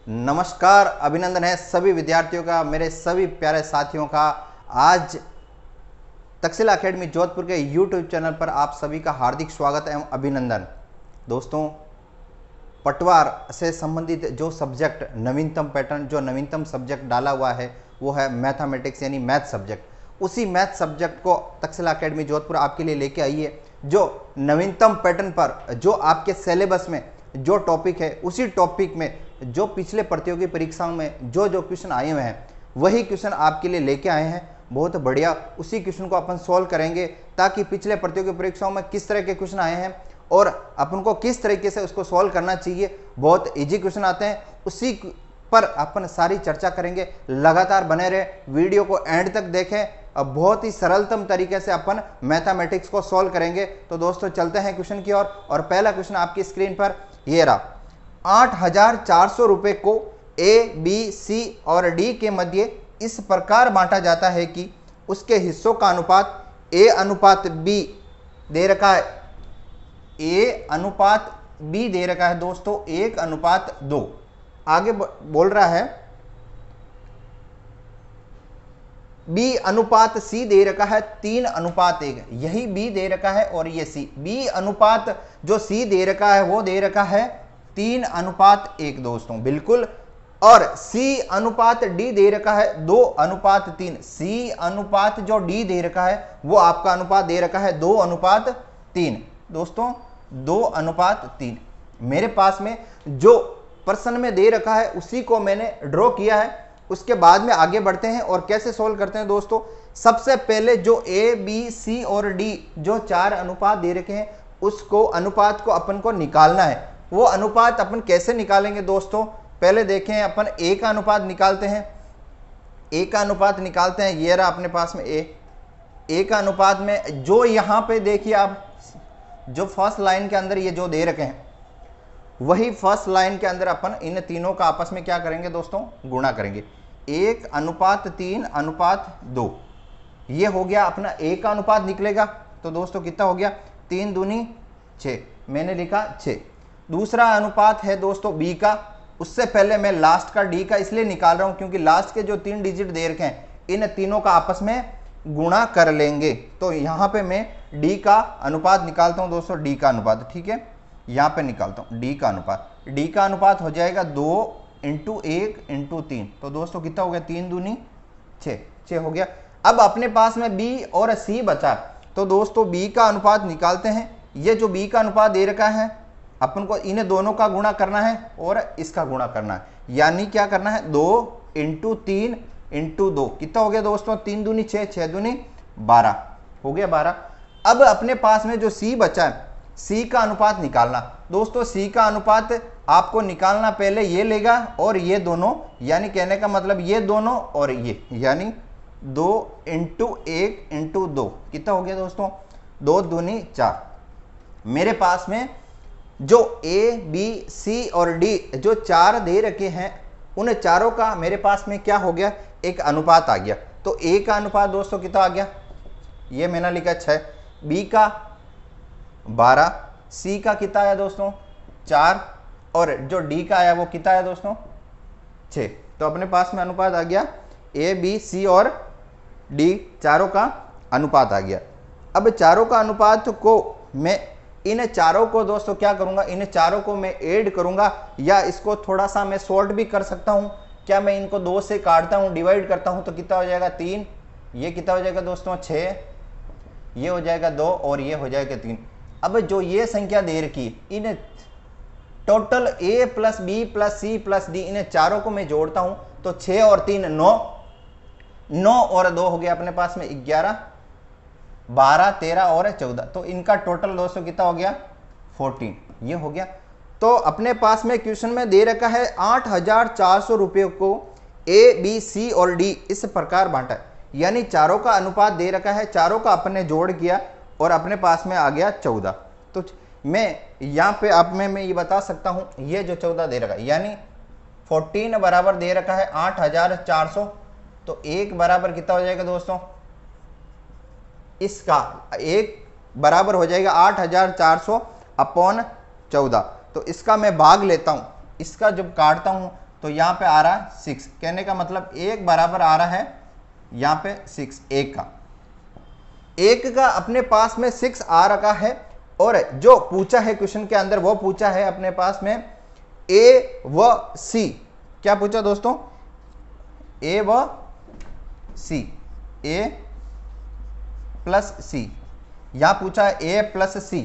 नमस्कार, अभिनंदन है सभी विद्यार्थियों का, मेरे सभी प्यारे साथियों का। आज तक्षशिला एकेडमी जोधपुर के YouTube चैनल पर आप सभी का हार्दिक स्वागत एवं अभिनंदन। दोस्तों, पटवार से संबंधित जो सब्जेक्ट नवीनतम पैटर्न, जो नवीनतम सब्जेक्ट डाला हुआ है वो है मैथमेटिक्स यानी मैथ सब्जेक्ट। उसी मैथ सब्जेक्ट को तक्षशिला एकेडमी जोधपुर आपके लिए लेके आई है। जो नवीनतम पैटर्न पर जो आपके सिलेबस में जो टॉपिक है, उसी टॉपिक में जो पिछले प्रतियोगी परीक्षाओं में जो जो क्वेश्चन आए हुए हैं वही क्वेश्चन आपके लिए लेके आए हैं। बहुत बढ़िया, उसी क्वेश्चन को अपन सॉल्व करेंगे ताकि पिछले प्रतियोगी परीक्षाओं में किस तरह के क्वेश्चन आए हैं और अपन को किस तरीके से उसको सॉल्व करना चाहिए। बहुत इजी क्वेश्चन आते हैं, उसी पर अपन सारी चर्चा करेंगे। लगातार बने रहे, वीडियो को एंड तक देखें। अब बहुत ही सरलतम तरीके से अपन मैथमेटिक्स को सॉल्व करेंगे। तो दोस्तों चलते हैं क्वेश्चन की ओर। और पहला क्वेश्चन आपकी स्क्रीन पर ये रहा। 8,400 रुपए को ए, बी, सी और डी के मध्य इस प्रकार बांटा जाता है कि उसके हिस्सों का अनुपात ए अनुपात बी दे रखा है। ए अनुपात बी दे रखा है दोस्तों 1:2। आगे बोल रहा है बी अनुपात सी दे रखा है 3:1। यही बी दे रखा है और ये सी। बी अनुपात जो सी दे रखा है वो दे रखा है 3:1 दोस्तों, बिल्कुल। और सी अनुपात डी दे रखा है 2:3। सी अनुपात जो डी दे रखा है वो आपका अनुपात दे रखा है 2:3 दोस्तों, 2:3। मेरे पास में जो प्रश्न में दे रखा है उसी को मैंने ड्रॉ किया है। उसके बाद में आगे बढ़ते हैं और कैसे सोल्व करते हैं दोस्तों। सबसे पहले जो ए, बी, सी और डी जो 4 अनुपात दे रखे हैं उसको अनुपात को अपन को निकालना है। वो अनुपात अपन कैसे निकालेंगे दोस्तों, पहले देखें। अपन ए का अनुपात निकालते हैं। ए का अनुपात निकालते हैं, ये रहा अपने पास में ए का अनुपात में जो यहाँ पे देखिए आप, जो फर्स्ट लाइन के अंदर ये जो दे रखे हैं वही फर्स्ट लाइन के अंदर अपन इन तीनों का आपस में क्या करेंगे दोस्तों, गुणा करेंगे। 1:3:2 ये हो गया अपना ए का अनुपात निकलेगा। तो दोस्तों कितना हो गया, 3 दूनी 6, मैंने लिखा 6। दूसरा अनुपात है दोस्तों बी का। उससे पहले मैं लास्ट का डी का इसलिए निकाल रहा हूं क्योंकि लास्ट के जो 3 डिजिट दे रखे हैं इन तीनों का आपस में गुणा कर लेंगे। तो यहां पे मैं डी का अनुपात निकालता हूं दोस्तों, डी का अनुपात, ठीक है, यहां पे निकालता हूं डी का अनुपात। डी का अनुपात हो जाएगा 2 × 1 × 3। तो दोस्तों कितना हो गया, 3 दूनी 6 हो गया। अब अपने पास में बी और सी बचा, तो दोस्तों बी का अनुपात निकालते हैं। ये जो बी का अनुपात दे रखा है अपन को इन दोनों का गुणा करना है और इसका गुणा करना है, यानी क्या करना है, 2 × 3 × 2। कितना हो गया दोस्तों, 3 दूनी 6, 6 दूनी 12 हो गया 12। अब अपने पास में जो सी बचा है, सी का अनुपात निकालना। दोस्तों सी का अनुपात आपको निकालना पहले ये लेगा और ये दोनों, यानी कहने का मतलब ये दोनों और ये, यानी 2 × 1 × 2 कितना हो गया दोस्तों, 2 दूनी 4। मेरे पास में जो ए, बी, सी और डी जो 4 दे रखे हैं उन चारों का मेरे पास में क्या हो गया, एक अनुपात आ गया। तो ए का अनुपात दोस्तों कितना आ गया, ये मैंने लिखा 6, बी का 12, सी का कितना आया दोस्तों 4 और जो डी का आया वो कितना आया दोस्तों 6। तो अपने पास में अनुपात आ गया, ए, बी, सी और डी चारों का अनुपात आ गया। अब चारों का अनुपात को मैं इन चारों को दोस्तों क्या करूंगा, इन चारों को मैं ऐड करूंगा, या इसको थोड़ा सा मैं सॉल्ट भी कर सकता हूं। क्या मैं इनको 2 से काटता हूं, डिवाइड करता हूं, तो कितना हो जाएगा 3। ये कितना हो जाएगा दोस्तों 6, ये हो जाएगा 2 और ये हो जाएगा 3। अब जो ये संख्या दे रखी in total A plus B plus C plus D, इन चारों को मैं जोड़ता हूं तो 6 और 3 9, 9 और 2 हो गया अपने पास में 11, 12, 13 और 14। तो इनका टोटल दोस्तों कितना हो गया 14, ये हो गया। तो अपने पास में क्वेश्चन में दे रखा है 8,400 रुपये को ए, बी, सी और डी इस प्रकार बांटा है, यानी चारों का अनुपात दे रखा है, चारों का अपने जोड़ किया और अपने पास में आ गया 14। तो मैं यहाँ पे आप में मैं ये बता सकता हूँ, ये जो 14 दे रखा है यानी 14 बराबर दे रखा है 8,400। तो एक बराबर कितना हो जाएगा दोस्तों, इसका एक बराबर हो जाएगा 8,400 अपॉन 14। तो इसका मैं भाग लेता हूं, इसका जब काटता हूं तो यहाँ पे आ रहा है 6, कहने का मतलब 1 बराबर आ रहा है यहाँ पे 6, 1 का। 1 का अपने पास में 6 आ रखा है, और जो पूछा है क्वेश्चन के अंदर वो पूछा है अपने पास में ए व सी। क्या पूछा दोस्तों? ए व सी, ए प्लस सी, यहां पूछा है ए प्लस सी।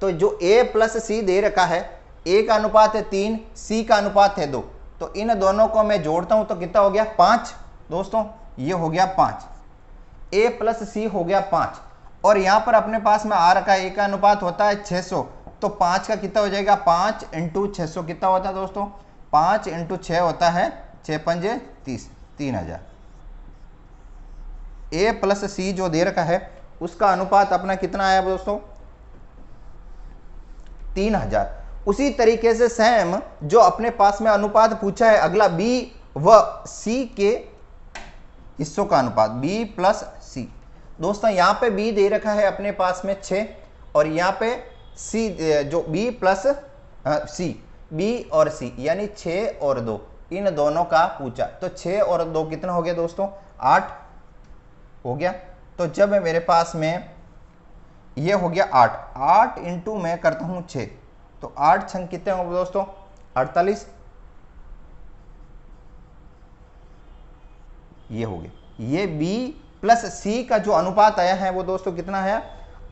तो जो ए प्लस सी दे रखा है, ए का अनुपात है 3, सी का अनुपात है 2, तो इन दोनों को मैं जोड़ता हूं तो कितना हो गया? 5 दोस्तों, ये हो गया 5, ए प्लस सी हो गया 5। और यहां पर अपने पास में आ रखा है ए का अनुपात होता है 600, तो 5 का कितना हो जाएगा? 5 इंटू 600 कितना होता है दोस्तों? 5 इंटू 6 होता है 6 पंजे 30, 3000। ए प्लस सी जो दे रखा है उसका अनुपात अपना कितना आया दोस्तों? 3000। उसी तरीके से सेम जो अपने पास में अनुपात पूछा है अगला बी व सी के हिस्सों का अनुपात, बी प्लस सी। दोस्तों यहां पे बी दे रखा है अपने पास में 6, और यहां पे सी जो बी प्लस सी, बी और सी यानी 6 और 2, इन दोनों का पूछा। तो 6 और 2 कितना हो गया दोस्तों? 8 हो गया। तो जब मेरे पास में ये हो गया 8 इंटू मैं करता हूं 6, तो 8 छंग कितने होंगे दोस्तों? 48, ये हो गया। ये B प्लस C का जो अनुपात आया है वो दोस्तों कितना है?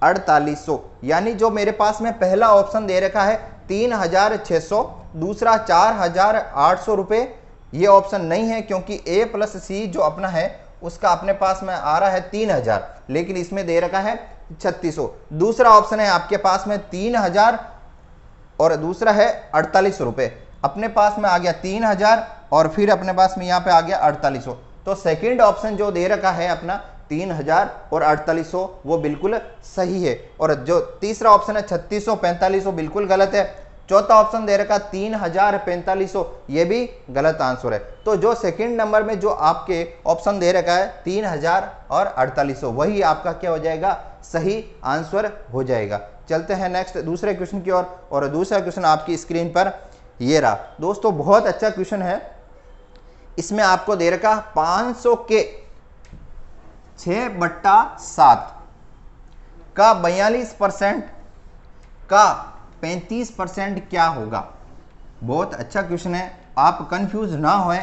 4800। यानी जो मेरे पास में पहला ऑप्शन दे रखा है 3600, दूसरा 4800 रुपये, ये ऑप्शन नहीं है, क्योंकि A प्लस सी जो अपना है उसका अपने पास में आ रहा है 3000, लेकिन इसमें दे रखा है 3600। दूसरा ऑप्शन है आपके पास में 3000 और दूसरा है 4800 रुपये। अपने पास में आ गया 3000 और फिर अपने पास में यहाँ पे आ गया 4800। तो सेकंड ऑप्शन जो दे रखा है अपना 3000 और 4800 वो बिल्कुल सही है, और जो तीसरा ऑप्शन है 3600 4500 बिल्कुल गलत है। चौथा ऑप्शन दे रखा 3000 4500, ये भी गलत आंसर है। तो जो सेकंड नंबर में जो आपके ऑप्शन दे रखा है 3000 और 4800, वही आपका क्या हो जाएगा? सही आंसर हो जाएगा। चलते हैं नेक्स्ट दूसरे क्वेश्चन की ओर, और दूसरा क्वेश्चन आपकी स्क्रीन पर ये रहा दोस्तों। बहुत अच्छा क्वेश्चन है। इसमें आपको दे रखा 500 के 6/7 का 42% का 35% क्या होगा? बहुत अच्छा क्वेश्चन है, आप कंफ्यूज ना होए।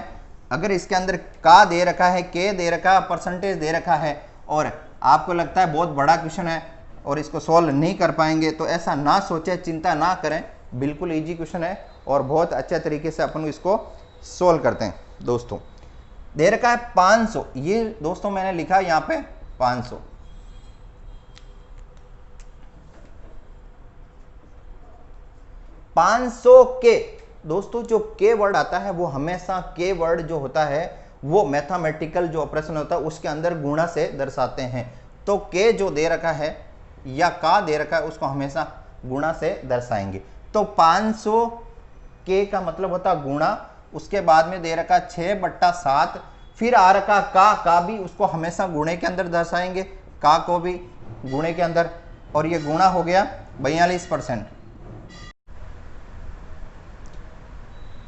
अगर इसके अंदर का दे रखा है, के दे रखा है, परसेंटेज दे रखा है, और आपको लगता है बहुत बड़ा क्वेश्चन है और इसको सॉल्व नहीं कर पाएंगे, तो ऐसा ना सोचे, चिंता ना करें। बिल्कुल इजी क्वेश्चन है और बहुत अच्छे तरीके से अपन इसको सॉल्व करते हैं। दोस्तों दे रखा है 500, ये दोस्तों मैंने लिखा यहाँ पे 500। के दोस्तों जो के वर्ड आता है वो हमेशा के वर्ड जो होता है वो मैथमेटिकल जो ऑपरेशन होता है उसके अंदर गुणा से दर्शाते हैं। तो के जो दे रखा है या का दे रखा है उसको हमेशा गुणा से दर्शाएंगे। तो 500 के का मतलब होता है गुणा, उसके बाद में दे रखा 6/7, फिर आ रखा का भी उसको हमेशा गुणे के अंदर दर्शाएंगे, का को भी गुणे के अंदर, और ये गुणा हो गया 42%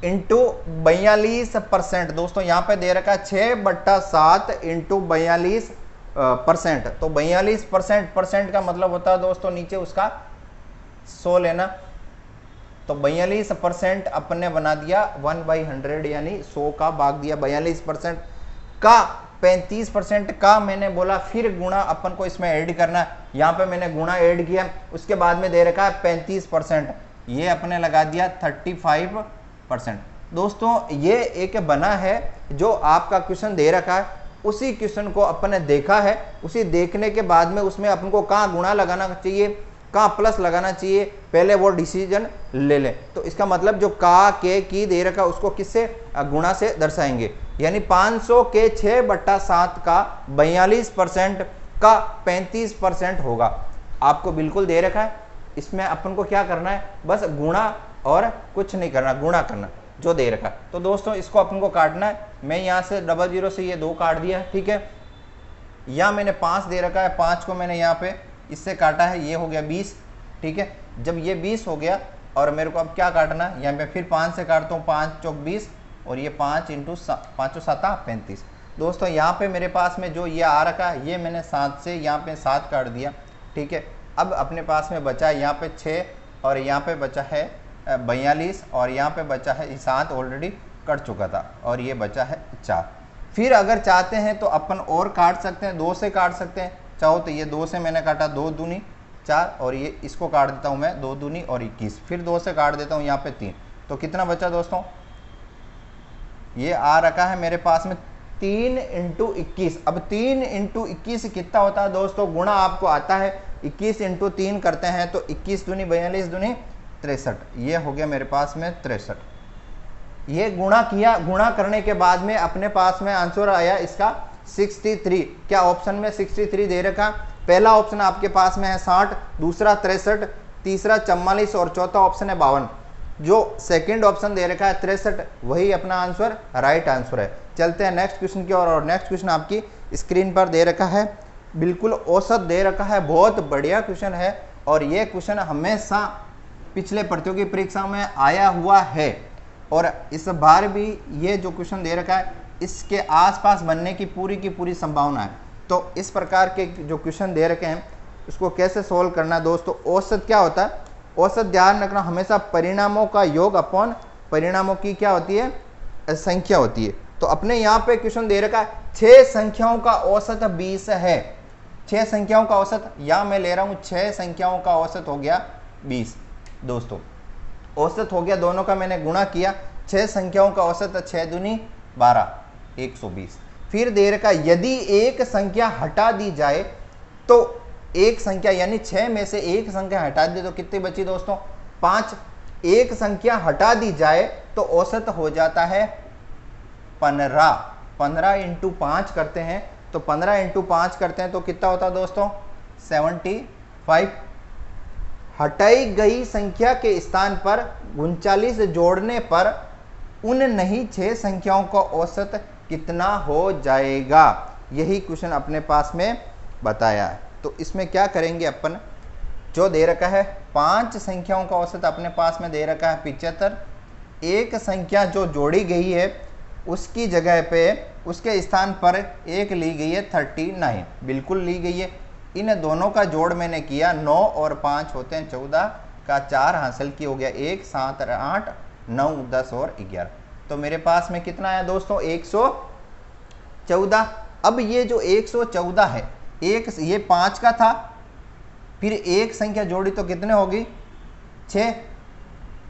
इंटू 42%। दोस्तों यहाँ पे दे रखा 6/7 इंटू 42%, तो 42% का मतलब होता है दोस्तों नीचे उसका 100 लेना। तो 42% अपन ने बना दिया 1/100, यानी 100 का भाग दिया 42% का। 35% का मैंने बोला, फिर गुणा अपन को इसमें ऐड करना, यहाँ पे मैंने गुणा ऐड किया, उसके बाद में दे रखा है 35%, ये अपने लगा दिया 35%। दोस्तों ये एक बना है जो आपका क्वेश्चन दे रखा है, उसी क्वेश्चन को अपन ने देखा है, उसी देखने के बाद में उसमें अपन को कहाँ गुणा लगाना चाहिए, कहाँ प्लस लगाना चाहिए, पहले वो डिसीजन ले लें। तो इसका मतलब जो का के की दे रखा उसको किससे गुणा से दर्शाएंगे, यानी 500 के 6/7 का 42% का 35% होगा। आपको बिल्कुल दे रखा है, इसमें अपन को क्या करना है, बस गुणा और कुछ नहीं करना, गुणा करना जो दे रखा। तो दोस्तों इसको अपन को काटना है। मैं यहाँ से 00 से ये 2 काट दिया, ठीक है। यहाँ मैंने 5 दे रखा है, 5 को मैंने यहाँ पे इससे काटा है, ये हो गया 20, ठीक है। जब ये 20 हो गया और मेरे को अब क्या काटना है, यहाँ पे फिर 5 से काटता हूँ, 5 चौक 20, और ये 5 इंटू 5 7 35। दोस्तों यहाँ पे मेरे पास में जो ये आ रखा है, ये मैंने 7 से यहाँ पे 7 काट दिया, ठीक है। अब अपने पास में बचा है यहाँ पे 6 और यहाँ पे बचा है 42 और यहाँ पे बचा है 7 ऑलरेडी कट चुका था और ये बचा है 4। फिर अगर चाहते हैं तो अपन और काट सकते हैं, 2 से काट सकते हैं। चाहो तो ये 2 से मैंने काटा, 2 दूनी 4 और ये इसको काट देता हूँ मैं 2 दूनी और 21, फिर 2 से काट देता हूँ यहाँ पे 3। तो कितना बचा दोस्तों, ये आ रखा है मेरे पास में 3 इंटू 21। अब 3 इंटू 21 कितना होता है दोस्तों, गुणा आपको आता है, 21 इंटू 3 करते हैं तो 21 दूनी 42 दूनी 63, ये हो गया मेरे पास में 63। ये गुणा किया, गुणा करने के बाद में अपने पास में आंसर आया इसका 63। क्या ऑप्शन में 63 दे रखा, पहला ऑप्शन आपके पास में है 60, दूसरा 63, तीसरा 44 और चौथा ऑप्शन है 52। जो सेकंड ऑप्शन दे रखा है 63, वही अपना आंसर राइट आंसर है। चलते हैं नेक्स्ट क्वेश्चन की और नेक्स्ट क्वेश्चन आपकी स्क्रीन पर दे रखा है, बिल्कुल औसत दे रखा है, बहुत बढ़िया क्वेश्चन है और ये क्वेश्चन हमेशा पिछले प्रतियोगी परीक्षा में आया हुआ है और इस बार भी ये जो क्वेश्चन दे रखा है इसके आसपास बनने की पूरी संभावना है। तो इस प्रकार के जो क्वेश्चन दे रखे हैं उसको कैसे सोल्व करना है दोस्तों। औसत क्या होता है, औसत ध्यान रखना हमेशा परिणामों का योग अपॉन परिणामों की क्या होती है, संख्या होती है। तो अपने यहाँ पे क्वेश्चन दे रखा है 6 संख्याओं का औसत 20 है, 6 संख्याओं का औसत, या मैं ले रहा हूँ 6 संख्याओं का औसत हो गया 20। दोस्तों औसत हो गया, दोनों का मैंने गुणा किया, 6 संख्याओं का औसत 6 दूनी 12 120। फिर दे रखा यदि एक संख्या हटा दी जाए तो एक संख्या यानी 6 में से एक संख्या हटा दी तो कितनी बची दोस्तों, 5। एक संख्या हटा दी जाए तो औसत हो जाता है 15। 15 इंटू 5 करते हैं तो 15 इंटू 5 करते हैं तो कितना होता है दोस्तों, 75। हटाई गई संख्या के स्थान पर 39 जोड़ने पर उन नहीं 6 संख्याओं का औसत कितना हो जाएगा, यही क्वेश्चन अपने पास में बताया है। तो इसमें क्या करेंगे अपन, जो दे रखा है 5 संख्याओं का औसत अपने पास में दे रखा है 75। एक संख्या जो जोड़ी गई है उसकी जगह पे उसके स्थान पर एक ली गई है 39, बिल्कुल ली गई है। इन दोनों का जोड़ मैंने किया, 9 और 5 होते हैं 14 का 4 हासिल की हो गया 1, 7 8 9 10 और 11। तो मेरे पास में कितना आया दोस्तों, 114। अब ये जो 114 है, एक ये 5 का था, फिर एक संख्या जोड़ी तो कितने होगी 6,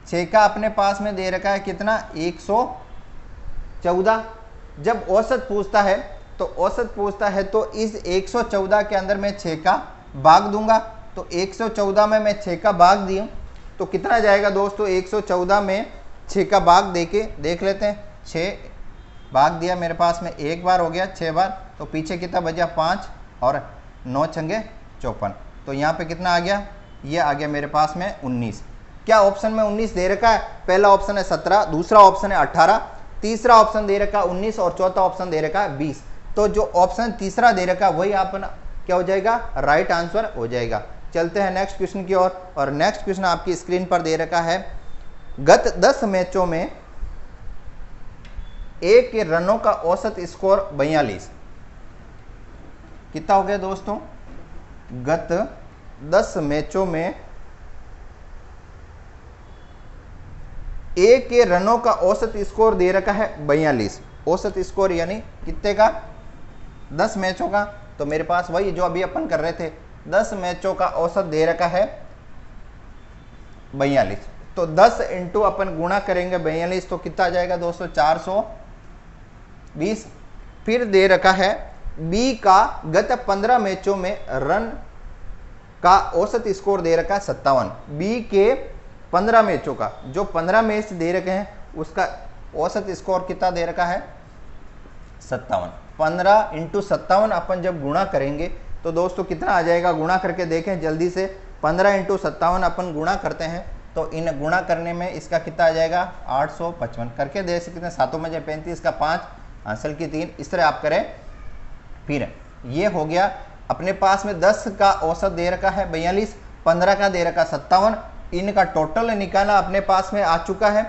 6 का अपने पास में दे रखा है कितना 114। जब औसत पूछता है तो औसत पूछता है तो इस 114 के अंदर मैं 6 का भाग दूंगा, तो 114 में मैं 6 का भाग दिया तो कितना जाएगा दोस्तों, 114 में 6 का भाग देके देख लेते हैं। 6 भाग दिया मेरे पास में एक बार हो गया 6 बार, तो पीछे कितना बचा 5 और 9 छंगे 54। तो यहाँ पे कितना आ गया, ये आ गया मेरे पास में 19। क्या ऑप्शन में 19 दे रखा है, पहला ऑप्शन है 17, दूसरा ऑप्शन है 18, तीसरा ऑप्शन दे रखा है 19 और चौथा ऑप्शन दे रखा है 20। तो जो ऑप्शन तीसरा दे रखा है वही अपना क्या हो जाएगा, राइट आंसर हो जाएगा। चलते हैं नेक्स्ट क्वेश्चन की ओर और नेक्स्ट क्वेश्चन आपकी स्क्रीन पर दे रखा है, गत 10 मैचों में ए के रनों का औसत स्कोर 42। कितना हो गया दोस्तों, गत 10 मैचों में ए के रनों का औसत स्कोर दे रखा है 42। औसत स्कोर यानी कितने का, 10 मैचों का। तो मेरे पास वही जो अभी अपन कर रहे थे, 10 मैचों का औसत दे रखा है 42। तो 10 इंटू अपन गुणा करेंगे 42 तो कितना आ जाएगा दोस्तों, 420। फिर दे रखा है बी का गत 15 मैचों में रन का औसत स्कोर दे रखा है 57। बी के 15 मैचों का, जो 15 मैच दे रखे हैं उसका औसत स्कोर कितना दे रखा है 57। 15 इंटू 57 अपन जब गुणा करेंगे तो दोस्तों कितना आ जाएगा, गुणा करके देखें जल्दी से। 15 इंटू 57 अपन गुणा करते हैं तो इन गुणा करने में इसका कितना आ जाएगा 855। करके दे सकते हैं, 7 में 35 का 5 हासिल की 3, इस तरह आप करें। फिर ये हो गया अपने पास में 10 का औसत दे रखा है 42, 15 का दे रखा 57, इनका टोटल निकाला अपने पास में आ चुका है।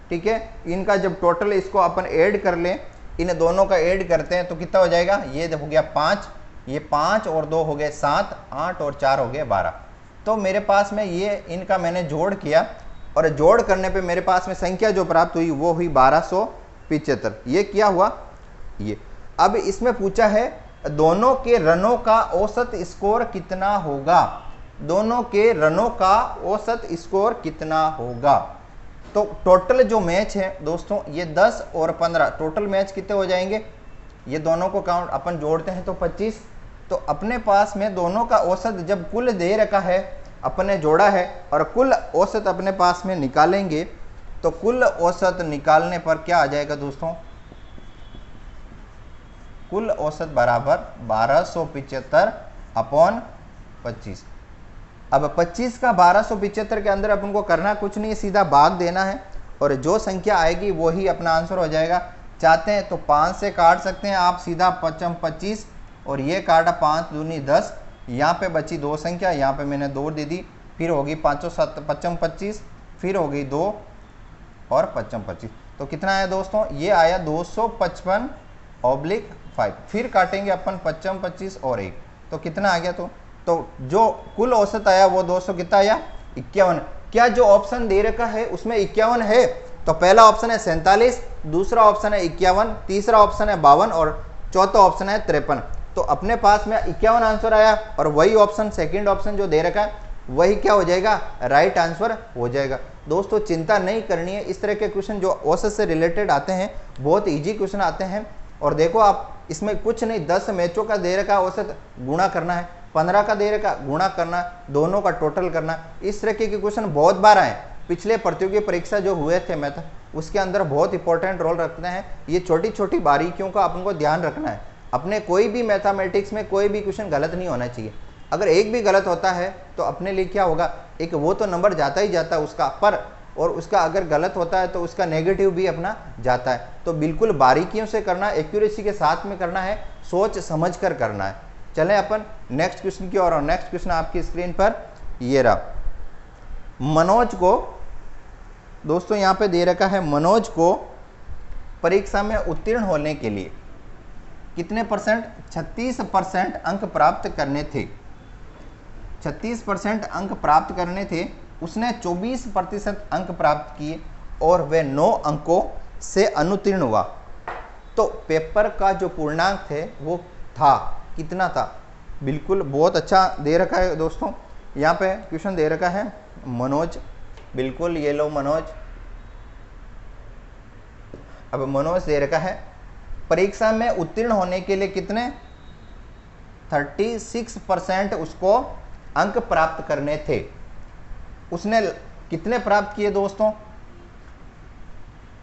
ठीक है। इनका जब टोटल इसको अपन ऐड कर लें, इन दोनों का ऐड करते हैं तो कितना हो जाएगा, ये हो गया 5, ये 5 और 2 हो गए 7, 8 और 4 हो गए 12। तो मेरे पास में ये इनका मैंने जोड़ किया और जोड़ करने पे मेरे पास में संख्या जो प्राप्त हुई वो हुई 1275। ये क्या हुआ ये। अब इसमें पूछा है दोनों के रनों का औसत स्कोर कितना होगा, दोनों के रनों का औसत स्कोर कितना होगा। तो टोटल जो मैच है दोस्तों ये 10 और 15, टोटल मैच कितने हो जाएंगे, ये दोनों को काउंट अपन जोड़ते हैं तो 25। तो अपने पास में दोनों का औसत जब कुल दे रखा है अपने जोड़ा है और कुल औसत अपने पास में निकालेंगे तो कुल औसत निकालने पर क्या आ जाएगा दोस्तों, कुल औसत बराबर 1275 अपॉन 25। अब 25 का 1275 के अंदर अपन को करना कुछ नहीं, सीधा भाग देना है और जो संख्या आएगी वही अपना आंसर हो जाएगा। चाहते हैं तो 5 से काट सकते हैं आप सीधा 25 और ये काटा 5 दूनी 10, यहाँ पे बची 2 संख्या, यहाँ पे मैंने 2 दे दी, फिर होगी 5 7 25, फिर हो गई 2 और 25। तो कितना आया दोस्तों, ये आया 255/5। फिर काटेंगे अपन 25 और 1, तो कितना आ गया। तो जो कुल औसत आया वो दोस्तों कितना आया 51। क्या जो ऑप्शन दे रखा है उसमें 51 है, तो पहला ऑप्शन है 47, दूसरा ऑप्शन है 51, तीसरा ऑप्शन है 52 और चौथा ऑप्शन है 53। तो अपने पास में 51 आंसर आया और वही ऑप्शन सेकंड ऑप्शन जो दे रखा है वही क्या हो जाएगा, राइट आंसर हो जाएगा। दोस्तों चिंता नहीं करनी है, इस तरह के क्वेश्चन जो औसत से रिलेटेड आते हैं बहुत इजी क्वेश्चन आते हैं। और देखो आप इसमें कुछ नहीं, 10 मैचों का दे रखा औसत गुणा करना है, 15 का दे रखा गुणा करना, दोनों का टोटल करना। इस तरह के क्वेश्चन बहुत बार आए, पिछले प्रतियोगी परीक्षा जो हुए थे मैथ उसके अंदर बहुत इंपॉर्टेंट रोल रखते हैं। ये छोटी छोटी बारीकियों का अपन को ध्यान रखना है। अपने कोई भी मैथमेटिक्स में कोई भी क्वेश्चन गलत नहीं होना चाहिए। अगर एक भी गलत होता है तो अपने लिए क्या होगा, एक वो तो नंबर जाता ही जाता है उसका पर, और उसका अगर गलत होता है तो उसका नेगेटिव भी अपना जाता है। तो बिल्कुल बारीकियों से करना, एक्यूरेसी के साथ में करना है, सोच समझ कर करना है। चलें अपन नेक्स्ट क्वेश्चन की ओर। और नेक्स्ट क्वेश्चन आपकी स्क्रीन पर ये रहा। मनोज को दोस्तों यहाँ पे दे रखा है, मनोज को परीक्षा में उत्तीर्ण होने के लिए कितने परसेंट, 36% अंक प्राप्त करने थे। 36% अंक प्राप्त करने थे, उसने 24% अंक प्राप्त किए और वह 9 अंकों से अनुत्तीर्ण हुआ। तो पेपर का जो पूर्णांक थे वो था कितना था, बिल्कुल बहुत अच्छा दे रखा है दोस्तों। यहाँ पे क्वेश्चन दे रखा है मनोज, बिल्कुल ये लो मनोज। अब मनोज दे रखा है परीक्षा में उत्तीर्ण होने के लिए कितने 36% उसको अंक प्राप्त करने थे। उसने कितने प्राप्त किए दोस्तों,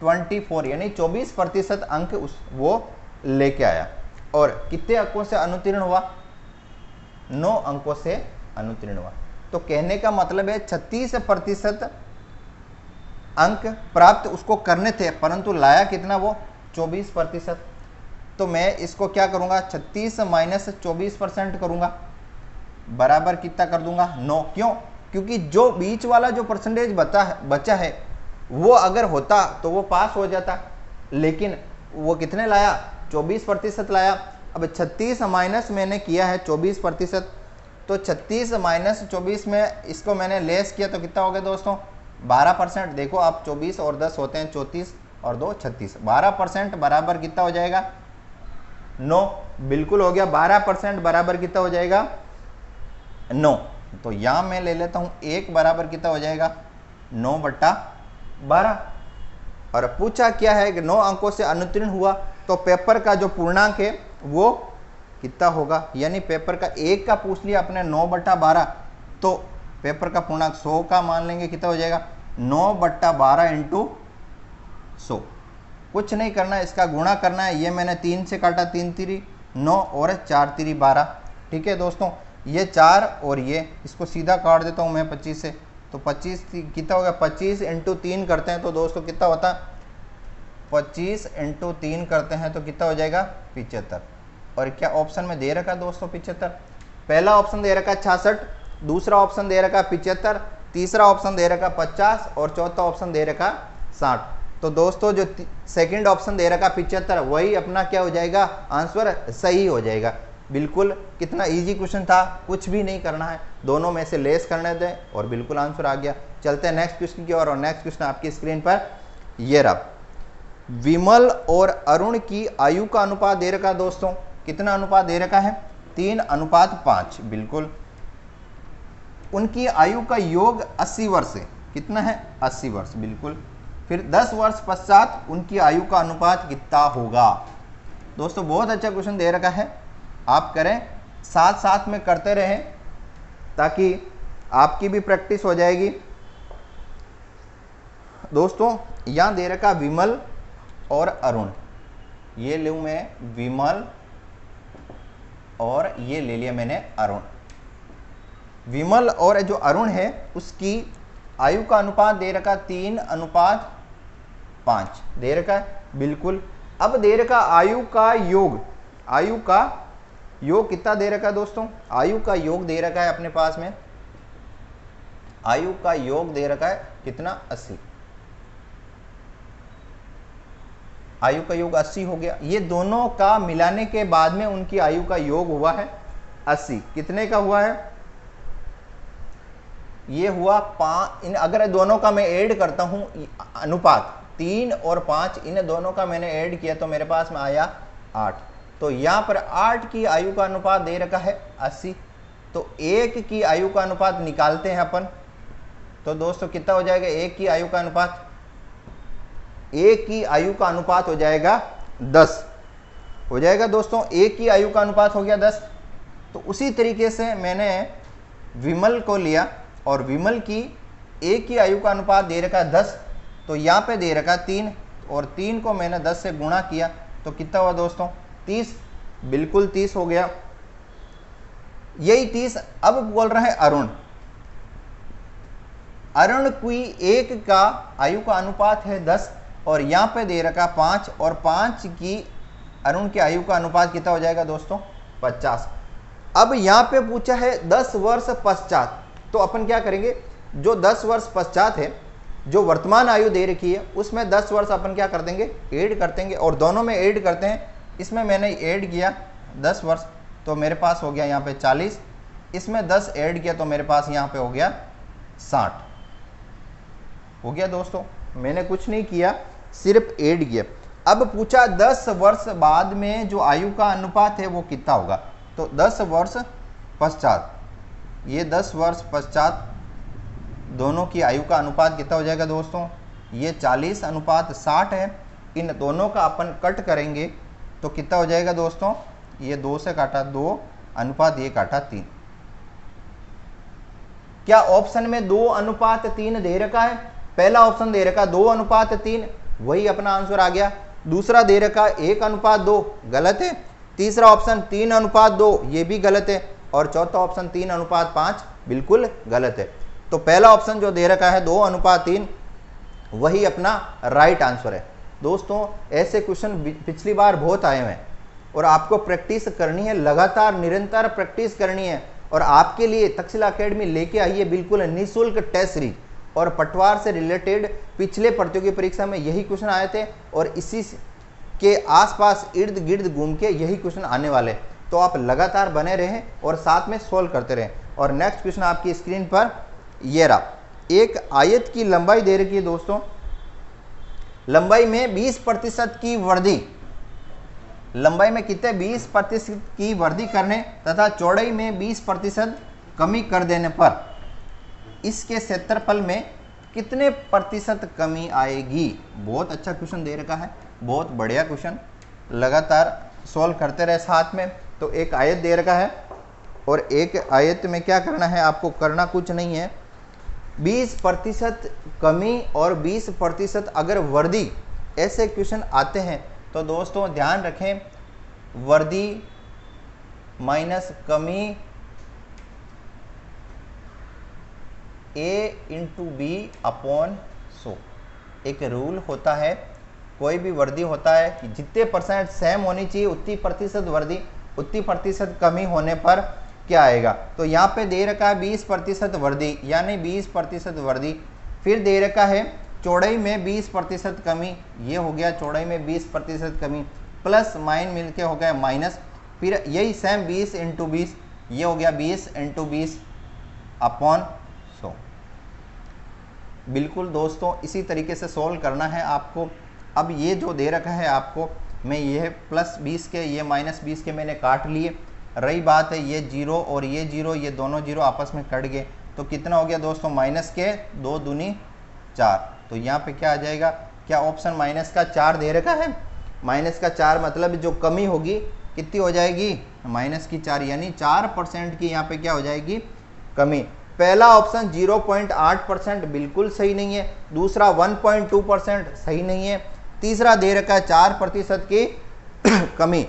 24 यानी 24% अंक वो लेके आया। और कितने अंकों से अनुत्तीर्ण हुआ, 9 अंकों से अनुत्तीर्ण हुआ। तो कहने का मतलब है 36% अंक प्राप्त उसको करने थे परंतु लाया कितना वो 24%। तो मैं इसको क्या करूंगा, 36 माइनस 24% करूंगा, बराबर कितना कर दूंगा 9। क्यों, क्योंकि जो बीच वाला जो परसेंटेज बचा है वो अगर होता तो वो पास हो जाता, लेकिन वो कितने लाया 24% लाया। अब 36 माइनस मैंने किया है 24%, तो 36 माइनस 24 में इसको मैंने लेस किया तो कितना हो गया दोस्तों 12%। देखो आप 24 और 10 होते हैं 34 और 2 36, 12% बराबर कितना हो जाएगा 9। बिल्कुल हो गया, 12% बराबर कितना हो जाएगा 9। तो यहां मैं ले लेता हूं 1 बराबर कितना हो जाएगा 9/12। और पूछा क्या है कि 9 अंकों से अनुत्तीर्ण हुआ, तो पेपर का जो पूर्णांक है वो कितना होगा, यानी पेपर का 1 का पूछ लिया अपने 9/12, तो पेपर का पूर्णांक 100 का मान लेंगे, कितना हो जाएगा 9/12 इंटू 100। कुछ नहीं करना, इसका गुणा करना है। ये मैंने 3 से काटा, 3 तिरी 9 और 4 तिरी 12। ठीक है दोस्तों, ये 4 और ये इसको सीधा काट देता हूँ मैं 25 से, तो 25 कितना हो गया 25 इंटू 3 करते हैं तो दोस्तों कितना होता है 25 इंटू 3 करते हैं तो कितना हो जाएगा 75। और क्या ऑप्शन में दे रखा दोस्तों 75। पहला ऑप्शन दे रखा 66, दूसरा ऑप्शन दे रखा 75, तीसरा ऑप्शन दे रखा 50 और चौथा ऑप्शन दे रखा 60। तो दोस्तों जो सेकंड ऑप्शन दे रखा 75 वही अपना क्या हो जाएगा, आंसर सही हो जाएगा। बिल्कुल कितना इजी क्वेश्चन था, कुछ भी नहीं करना है, दोनों में से लेस करने दें और बिल्कुल आंसर आ गया। चलते हैं नेक्स्ट क्वेश्चन की ओर, और नेक्स्ट क्वेश्चन आपकी स्क्रीन पर ये रहा। विमल और अरुण की आयु का अनुपात दे रखा दोस्तों, कितना अनुपात दे रखा है, 3:5। बिल्कुल। उनकी आयु का योग 80 वर्ष है, कितना है, 80 वर्ष। बिल्कुल। फिर 10 वर्ष पश्चात उनकी आयु का अनुपात कितना होगा। दोस्तों बहुत अच्छा क्वेश्चन दे रखा है, आप करें, साथ साथ में करते रहें ताकि आपकी भी प्रैक्टिस हो जाएगी। दोस्तों यहां दे रखा विमल और अरुण, ये लूं मैं विमल और ये ले लिया मैंने अरुण। विमल और जो अरुण है उसकी आयु का अनुपात दे रखा 3:5 दे रखा है। बिल्कुल। अब दे रखा आयु का योग, आयु का योग कितना दे रखा है दोस्तों, आयु का योग दे रखा है अपने पास में, आयु का योग दे रखा है कितना, 80। आयु का योग 80 हो गया। ये दोनों का मिलाने के बाद में उनकी आयु का योग हुआ है 80। कितने का हुआ है, ये हुआ 5। अगर दोनों का मैं ऐड करता हूं अनुपात 3 और 5, इन दोनों का मैंने ऐड किया तो मेरे पास में आया 8। तो यहां पर 8 की आयु का अनुपात दे रखा है 80। तो 1 की आयु का अनुपात निकालते हैं अपन, तो दोस्तों कितना हो जाएगा, 1 की आयु का अनुपात, 1 की आयु का अनुपात हो जाएगा 10 हो जाएगा दोस्तों। 1 की आयु का अनुपात हो गया 10। तो उसी तरीके से मैंने विमल को लिया और विमल की 1 की आयु का अनुपात दे रखा 10, तो यहाँ पे दे रखा 3 और 3 को मैंने 10 से गुणा किया तो कितना हुआ दोस्तों, 30। बिल्कुल 30 हो गया। यही 30 अब बोल रहा है अरुण। अरुण की 1 का आयु का अनुपात है 10 और यहाँ पे दे रखा 5 और 5 की अरुण की आयु का अनुपात कितना हो जाएगा दोस्तों, 50। अब यहाँ पे पूछा है 10 वर्ष पश्चात, तो अपन क्या करेंगे, जो 10 वर्ष पश्चात है, जो वर्तमान आयु दे रखी है उसमें 10 वर्ष अपन क्या कर देंगे, ऐड कर देंगे और दोनों में ऐड करते हैं। इसमें मैंने ऐड किया 10 वर्ष तो मेरे पास हो गया यहाँ पे 40, इसमें 10 ऐड किया तो मेरे पास यहाँ पे हो गया 60 हो गया दोस्तों। मैंने कुछ नहीं किया, सिर्फ ऐड किया। अब पूछा 10 वर्ष बाद में जो आयु का अनुपात है वो कितना होगा, तो 10 वर्ष पश्चात, ये 10 वर्ष पश्चात दोनों की आयु का अनुपात कितना हो जाएगा दोस्तों, ये 40:60 है। इन दोनों का अपन कट करेंगे तो कितना हो जाएगा दोस्तों, ये 2 से काटा 2 अनुपात ये काटा 3। क्या ऑप्शन में 2:3 दे रखा है, पहला ऑप्शन दे रखा 2:3, वही अपना आंसर आ गया। दूसरा दे रखा 1:2, गलत है। तीसरा ऑप्शन 3:2, ये भी गलत है। और चौथा ऑप्शन 3:5, बिल्कुल गलत है। तो पहला ऑप्शन जो दे रखा है 2:3 वही अपना राइट आंसर है। दोस्तों ऐसे क्वेश्चन पिछली बार बहुत आए हैं और आपको प्रैक्टिस करनी है, लगातार निरंतर प्रैक्टिस करनी है। और आपके लिए तक्षशिला एकेडमी लेके आई है बिल्कुल निःशुल्क टेस्ट सीरीज, और पटवार से रिलेटेड पिछले प्रतियोगी परीक्षा में यही क्वेश्चन आए थे और इसी के आसपास इर्द गिर्द घूम के यही क्वेश्चन आने वाले। तो आप लगातार बने रहें और साथ में सोल्व करते रहें। और नेक्स्ट क्वेश्चन आपकी स्क्रीन पर ये रहा। एक आयत की लंबाई दे रखी है दोस्तों, लंबाई में 20% की वृद्धि, लंबाई में कितने 20% की वृद्धि करने तथा चौड़ाई में 20% कमी कर देने पर इसके क्षेत्रफल में कितने प्रतिशत कमी आएगी। बहुत अच्छा क्वेश्चन दे रखा है, बहुत बढ़िया क्वेश्चन, लगातार सॉल्व करते रहे साथ में। तो एक आयत दे रखा है और एक आयत में क्या करना है, आपको करना कुछ नहीं है, 20% कमी और 20% अगर वृद्धि, ऐसे क्वेश्चन आते हैं तो दोस्तों ध्यान रखें, वृद्धि माइनस कमी A/B/100 एक रूल होता है। कोई भी वृद्धि होता है कि जितने परसेंट सेम होनी चाहिए उतनी प्रतिशत वृद्धि, उतनी प्रतिशत कमी होने पर क्या आएगा। तो यहाँ पे दे रखा है 20% वृद्धि, यानी 20% वृद्धि। फिर दे रखा है चौड़ाई में 20% कमी, ये हो गया चौड़ाई में 20% कमी, प्लस माइन मिलके हो गया माइनस, फिर यही सेम 20 इंटू 20, ये हो गया 20 इंटू 20 अपॉन 100। बिल्कुल दोस्तों इसी तरीके से सॉल्व करना है आपको। अब ये जो दे रखा है आपको, मैं ये प्लस 20 के ये माइनस 20 के मैंने काट लिए। रही बात है ये जीरो और ये जीरो, ये दोनों जीरो आपस में कट गए, तो कितना हो गया दोस्तों, माइनस के 2 दूनी 4। तो यहाँ पे क्या आ जाएगा, क्या ऑप्शन माइनस का 4 दे रखा है, माइनस का 4 मतलब जो कमी होगी कितनी हो जाएगी, माइनस की 4, यानी 4% की यहाँ पे क्या हो जाएगी, कमी। पहला ऑप्शन 0.8% बिल्कुल सही नहीं है, दूसरा 1.2% सही नहीं है, तीसरा दे रखा है 4% की कमी,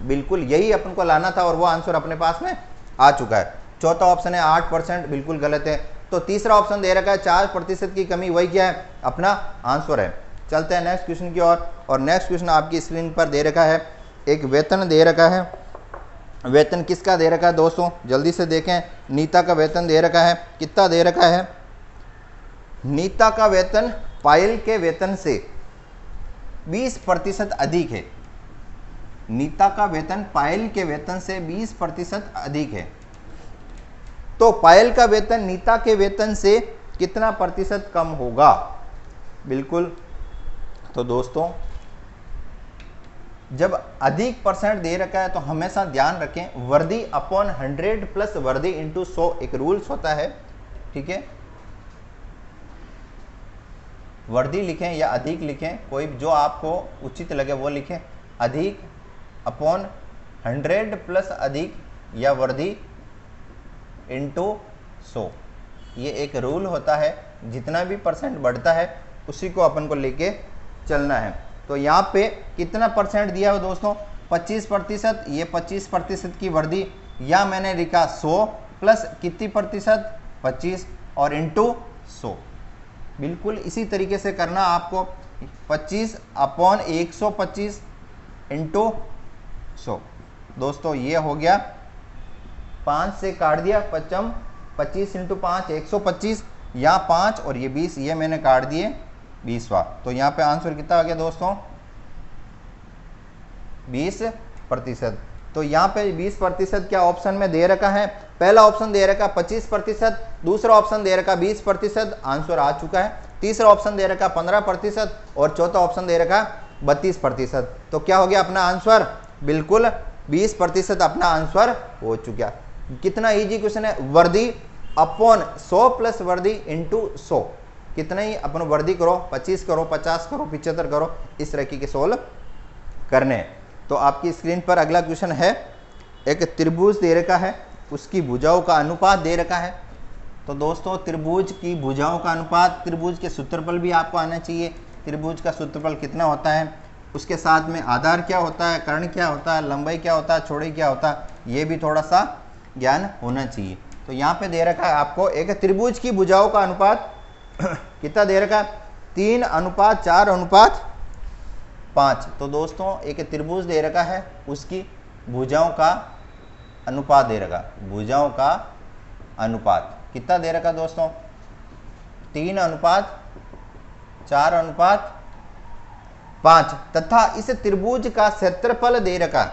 बिल्कुल यही अपन को लाना था और वो आंसर अपने पास में आ चुका है। चौथा ऑप्शन है 8%, बिल्कुल गलत है। तो तीसरा ऑप्शन दे रखा है 4% की कमी, वही क्या है, अपना आंसर है। चलते हैं नेक्स्ट क्वेश्चन की ओर। और नेक्स्ट क्वेश्चन आपकी स्क्रीन पर दे रखा है, एक वेतन दे रखा है। वेतन किसका दे रखा है दोस्तों, जल्दी से देखें। नीता का वेतन दे रखा है, कितना दे रखा है, नीता का वेतन पायल के वेतन से 20% अधिक है। नीता का वेतन पायल के वेतन से 20% अधिक है। तो पायल का वेतन नीता के वेतन से कितना प्रतिशत कम होगा, बिल्कुल। तो दोस्तों जब अधिक परसेंट दे रखा है तो हमेशा ध्यान रखें, वर्दी अपॉन 100 प्लस वर्दी इंटू 100 एक रूल्स होता है, ठीक है। वर्दी लिखें या अधिक लिखें, कोई जो आपको उचित लगे वो लिखें। अधिक अपॉन 100 प्लस अधिक या वर्दी इंटू 100, ये एक रूल होता है। जितना भी परसेंट बढ़ता है उसी को अपन को लेके चलना है। तो यहाँ पे कितना परसेंट दिया हो दोस्तों, 25%, ये 25% की वर्दी, या मैंने लिखा 100 प्लस कितनी प्रतिशत, 25 और इंटू 100। बिल्कुल इसी तरीके से करना आपको, 25 अपॉन 125 इंटू 100। दोस्तों ये हो गया, 5 से काट दिया, 25 इंटू 5 125, यहाँ 5 और ये 20, ये मैंने काट दिए 20वां। तो यहाँ पे आंसर कितना आ गया दोस्तों, 20%। तो यहाँ पे 20% क्या ऑप्शन में दे रखा है, पहला ऑप्शन दे रखा 25%, दूसरा ऑप्शन दे रखा 20%, आंसर आ चुका है। तीसरा ऑप्शन दे रखा 15% और चौथा ऑप्शन दे रखा 32%। तो क्या हो गया अपना आंसर, बिल्कुल 20% अपना आंसर हो चुका। कितना इजी क्वेश्चन है, वर्दी अपॉन 100 प्लस वर्दी इंटू 100, कितना ही अपन वर्दी करो, 25 करो, 50 करो, 75 करो, इस तरह के सोल्व करने। तो आपकी स्क्रीन पर अगला क्वेश्चन है, एक त्रिभुज दे रखा है, उसकी भुजाओं का अनुपात दे रखा है। तो दोस्तों त्रिभुज की भुजाओं का अनुपात, त्रिभुज के सूत्रफल भी आपको आना चाहिए। त्रिभुज का सूत्रफल कितना होता है, उसके साथ में आधार क्या होता है, कर्ण क्या होता है, लंबाई क्या होता है, चौड़ाई क्या होता है, ये भी थोड़ा सा ज्ञान होना चाहिए। तो यहाँ पे दे रखा है आपको एक त्रिभुज की भुजाओं का अनुपात कितना दे रखा है, 3:4:5। तो दोस्तों एक त्रिभुज दे रखा है, उसकी भुजाओं का अनुपात दे रखा, भुजाओं का अनुपात कितना दे रखा दोस्तों, 3:4:5 तथा इस त्रिभुज का क्षेत्रफल दे रखा,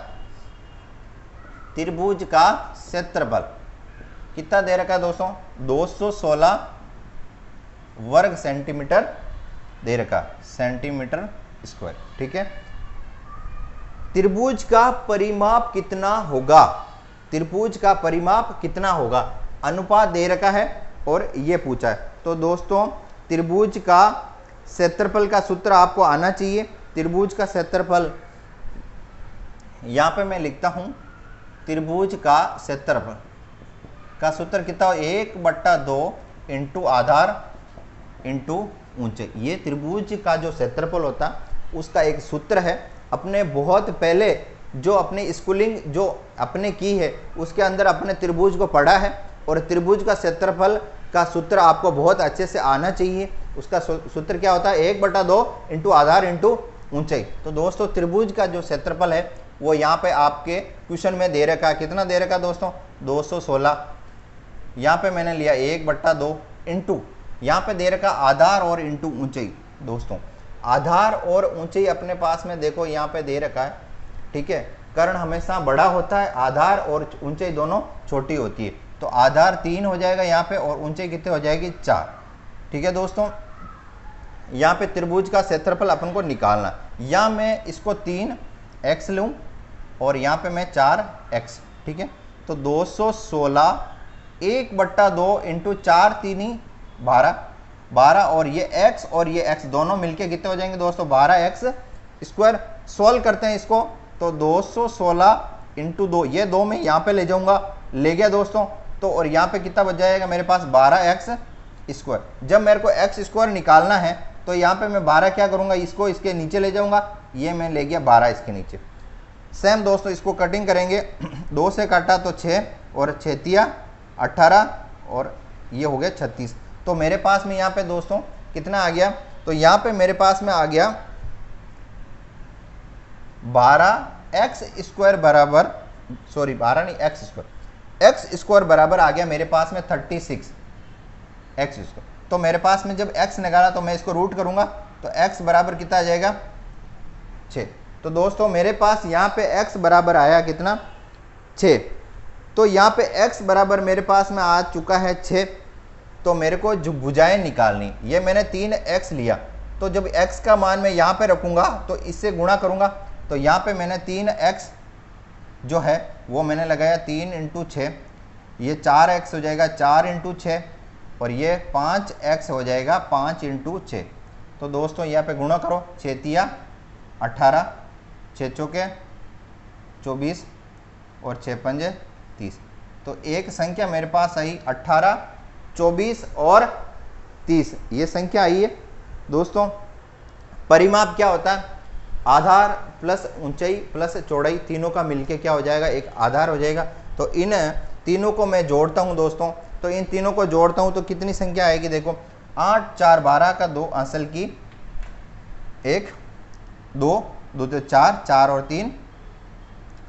त्रिभुज का क्षेत्रफल कितना दे रखा दोस्तों, 216 वर्ग सेंटीमीटर दे रखा, सेंटीमीटर स्क्वायर, ठीक है। त्रिभुज का परिमाप कितना होगा, त्रिभुज का परिमाप कितना होगा, अनुपात दे रखा है और ये पूछा है। तो दोस्तों त्रिभुज का क्षेत्रफल का सूत्र आपको आना चाहिए। त्रिभुज का क्षेत्रफल यहां पे मैं लिखता हूं, त्रिभुज का क्षेत्रफल का सूत्र कितना हो, 1/2 इंटू आधार इंटू ऊंचाई। ये त्रिभुज का जो क्षेत्रफल होता उसका एक सूत्र है। अपने बहुत पहले जो अपने स्कूलिंग जो अपने की है उसके अंदर अपने त्रिभुज को पढ़ा है, और त्रिभुज का क्षेत्रफल का सूत्र आपको बहुत अच्छे से आना चाहिए। उसका सूत्र क्या होता है, 1/2 इंटू आधार इंटू ऊंचाई। तो दोस्तों त्रिभुज का जो क्षेत्रफल है वो यहाँ पे आपके क्वेश्चन में दे रखा है, कितना दे रखा दोस्तों, 216। यहाँ पे मैंने लिया 1/2 इंटू, यहाँ पे दे रखा आधार और इंटू ऊंचाई। दोस्तों आधार और ऊंचाई अपने पास में देखो यहाँ पे दे रखा है, ठीक है। कर्ण हमेशा बड़ा होता है, आधार और ऊंचाई दोनों छोटी होती है। तो आधार 3 हो जाएगा यहाँ पे और ऊंचाई कितने हो जाएगी 4, ठीक है दोस्तों। यहाँ पे त्रिभुज का क्षेत्रफल अपन को निकालना, या मैं इसको 3x लूँ और यहाँ पे मैं 4x, ठीक है। तो 216 1/2 इंटू 4 3 12 और ये x और ये x दोनों मिलके कितने हो जाएंगे दोस्तों 12x स्क्वायर। सॉल्व करते हैं इसको, तो 216 इंटू 2, ये 2 में यहाँ पे ले जाऊंगा, ले गया दोस्तों। तो और यहाँ पे कितना बच जाएगा मेरे पास 12x स्क्वायर। जब मेरे को x स्क्वायर निकालना है तो यहाँ पे मैं 12 क्या करूँगा, इसको इसके नीचे ले जाऊँगा, ये मैं ले गया 12 इसके नीचे। सेम दोस्तों इसको कटिंग करेंगे, 2 से काटा तो 6 और 6 तिया 18 और ये हो गया 36। तो मेरे पास में यहाँ पे दोस्तों कितना आ गया, तो यहाँ पे मेरे पास में आ गया 12x स्क्वायर बराबर, सॉरी 12 नहीं x स्क्वायर, x स्क्वायर बराबर आ गया मेरे पास में 36 x स्क्वायर। तो मेरे पास में जब x निकाला तो मैं इसको रूट करूंगा, तो x बराबर कितना आ जाएगा 6। तो दोस्तों मेरे पास यहाँ पे x बराबर आया कितना 6। तो यहाँ पे x बराबर मेरे पास में आ चुका है 6। तो मेरे को जो भुजाएं निकालनी, ये मैंने 3x लिया, तो जब x का मान मैं यहाँ पे रखूंगा तो इससे गुणा करूंगा। तो यहाँ पे मैंने 3x जो है वो मैंने लगाया 3 इंटू 6, ये 4x हो जाएगा 4 इंटू 6 और ये 5x हो जाएगा 5 इंटू 6। तो दोस्तों यहाँ पे गुणा करो, 6 तिया 18, 6 चौके 24 और 6 पंजे 30। तो एक संख्या मेरे पास आई 18, 24 और 30, ये संख्या आई है दोस्तों। परिमाप क्या होता है, आधार प्लस ऊंचाई प्लस चौड़ाई तीनों का मिलके क्या हो जाएगा एक आधार हो जाएगा। तो इन तीनों को मैं जोड़ता हूं दोस्तों, तो इन तीनों को जोड़ता हूं तो कितनी संख्या आएगी, देखो 8 4 12 का 2 अंसल की 1 2 2 तो 4 4 और 3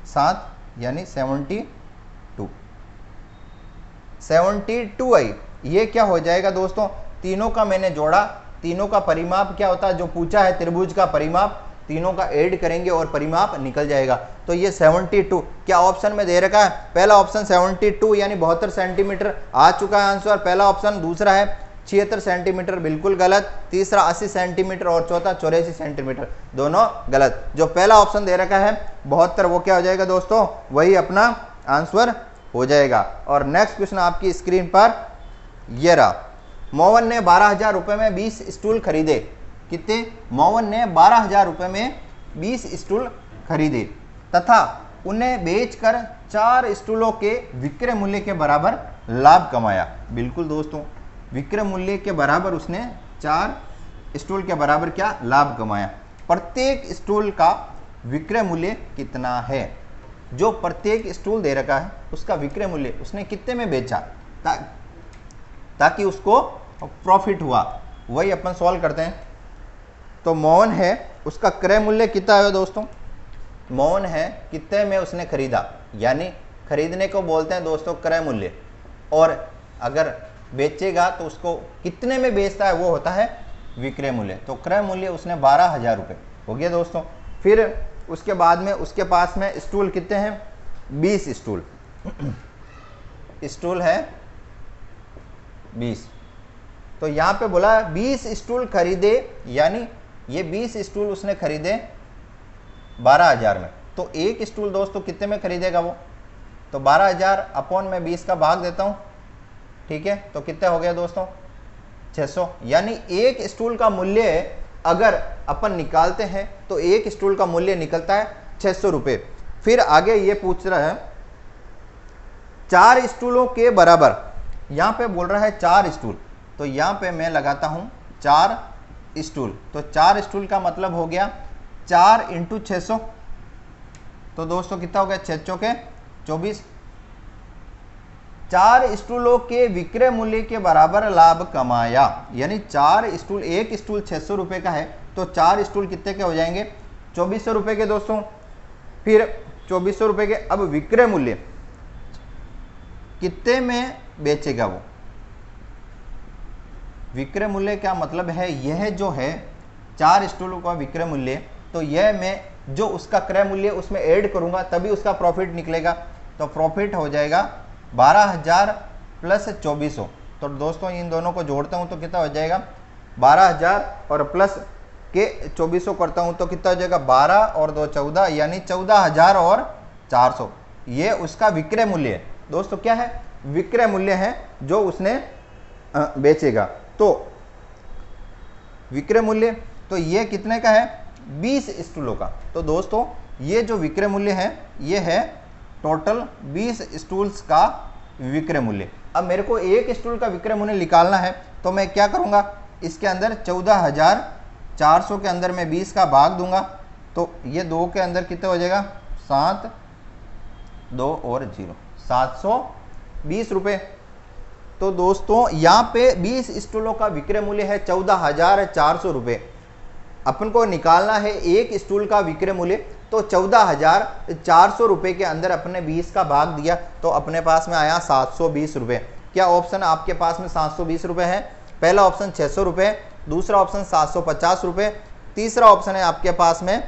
7 यानी 72 आई। ये क्या हो जाएगा दोस्तों, तीनों का मैंने जोड़ा, तीनों का परिमाप क्या होता है जो पूछा है त्रिभुज का परिमाप, तीनों का ऐड करेंगे और परिमाप निकल जाएगा। तो ये 72 क्या ऑप्शन में दे रखा है, पहला ऑप्शन 72 यानी 72 सेंटीमीटर आ चुका है आंसर, पहला ऑप्शन। दूसरा है 76 सेंटीमीटर, बिल्कुल गलत। तीसरा 80 सेंटीमीटर और चौथा 84 सेंटीमीटर, दोनों गलत। जो पहला ऑप्शन दे रखा है 72 वो क्या हो जाएगा दोस्तों, वही अपना आंसर हो जाएगा। और नेक्स्ट क्वेश्चन आपकी स्क्रीन पर ये रहा, मोहन ने 12,000 रुपए में 20 स्टूल खरीदे। कितने, मोहन ने 12,000 रुपए में 20 स्टूल खरीदे तथा उन्हें बेचकर 4 स्टूलों के विक्रय मूल्य के बराबर लाभ कमाया। बिल्कुल दोस्तों, विक्रय मूल्य के बराबर उसने 4 स्टूल के बराबर क्या लाभ कमाया। प्रत्येक स्टूल का विक्रय मूल्य कितना है, जो प्रत्येक स्टूल दे रखा है उसका विक्रय मूल्य उसने कितने में बेचा ताकि उसको प्रॉफिट हुआ, वही अपन सॉल्व करते हैं। तो मोहन है, उसका क्रय मूल्य कितना है दोस्तों, मोहन है कितने में उसने खरीदा, यानी खरीदने को बोलते हैं दोस्तों क्रय मूल्य, और अगर बेचेगा तो उसको कितने में बेचता है वो होता है विक्रय मूल्य। तो क्रय मूल्य उसने 12,000 रुपये हो गया दोस्तों। फिर उसके बाद में उसके पास में स्टूल कितने हैं, 20 स्टूल स्टूल है 20। तो यहाँ पे बोला 20 स्टूल खरीदे, यानी ये 20 स्टूल उसने खरीदे 12,000 में। तो एक स्टूल दोस्तों कितने में खरीदेगा वो, तो 12,000 अपॉन में 20 का भाग देता हूँ, ठीक है। तो कितना हो गया दोस्तों 600, यानी एक स्टूल का मूल्य अगर अपन निकालते हैं तो एक स्टूल का मूल्य निकलता है 600 रुपये। फिर आगे ये पूछ रहा है 4 स्टूलों के बराबर, यहाँ पे बोल रहा है 4 स्टूल, तो यहाँ पे मैं लगाता हूँ 4 स्टूल। तो 4 स्टूल का मतलब हो गया 4 इंटू 600, तो दोस्तों कितना हो गया 6 चौके 24। 4 स्टूलों के विक्रय मूल्य के बराबर लाभ कमाया, यानी 4 स्टूल, एक स्टूल 600 रुपये का है तो 4 स्टूल कितने के हो जाएंगे 2400 रुपये के दोस्तों। फिर 2400 रुपये के, अब विक्रय मूल्य कितने में बेचेगा वो, विक्रय मूल्य क्या मतलब है, यह जो है 4 स्टूलों का विक्रय मूल्य, तो यह मैं जो उसका क्रय मूल्य उसमें ऐड करूंगा तभी उसका प्रॉफिट निकलेगा। तो प्रॉफिट हो जाएगा 12,000 प्लस 2400। तो दोस्तों इन दोनों को जोड़ता हूं तो कितना हो जाएगा, 12,000 और प्लस के 2400 करता हूं तो कितना हो जाएगा, 12 और 2 14, यानी 14,000 और 400। ये उसका विक्रय मूल्य है दोस्तों, क्या है, विक्रय मूल्य है जो उसने बेचेगा। तो विक्रय मूल्य तो ये कितने का है, 20 स्टूलों का। तो दोस्तों ये जो विक्रय मूल्य है ये है टोटल 20 स्टूल्स का विक्रय मूल्य। अब मेरे को एक स्टूल का विक्रय मूल्य निकालना है तो मैं क्या करूंगा, इसके अंदर 14,400 के अंदर मैं 20 का भाग दूंगा, तो ये 2 के अंदर कितना हो जाएगा, 7 2 और 0, 720 रुपये। तो दोस्तों यहाँ पे 20 स्टूलों का विक्रय मूल्य है 14,400 रुपये। अपन को निकालना है एक स्टूल का विक्रय मूल्य, तो 14,400 रुपये के अंदर अपने 20 का भाग दिया तो अपने पास में आया 720 रुपये। क्या ऑप्शन आपके पास में 720 रुपये है? पहला ऑप्शन 600 रुपये, दूसरा ऑप्शन 750 रुपये, तीसरा ऑप्शन है आपके पास में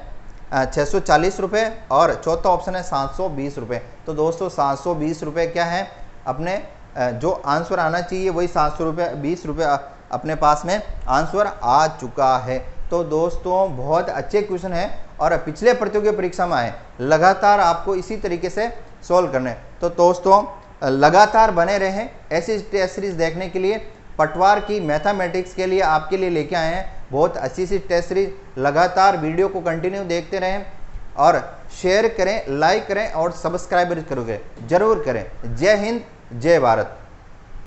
640 रुपये और चौथा ऑप्शन है 720 रुपये। तो दोस्तों 720 रुपये क्या है, अपने जो आंसर आना चाहिए वही 720 रुपये अपने पास में आंसर आ चुका है। तो दोस्तों बहुत अच्छे क्वेश्चन है और पिछले प्रतियोगी परीक्षा में आए, लगातार आपको इसी तरीके से सॉल्व करने। तो दोस्तों लगातार बने रहें ऐसी टेस्ट सीरीज देखने के लिए। पटवार की मैथमेटिक्स के लिए आपके लिए लेके आए हैं बहुत अच्छी सी टेस्ट सीरीज। लगातार वीडियो को कंटिन्यू देखते रहें और शेयर करें, लाइक करें और सब्सक्राइब करोगे जरूर करें। जय हिंद, जय भारत।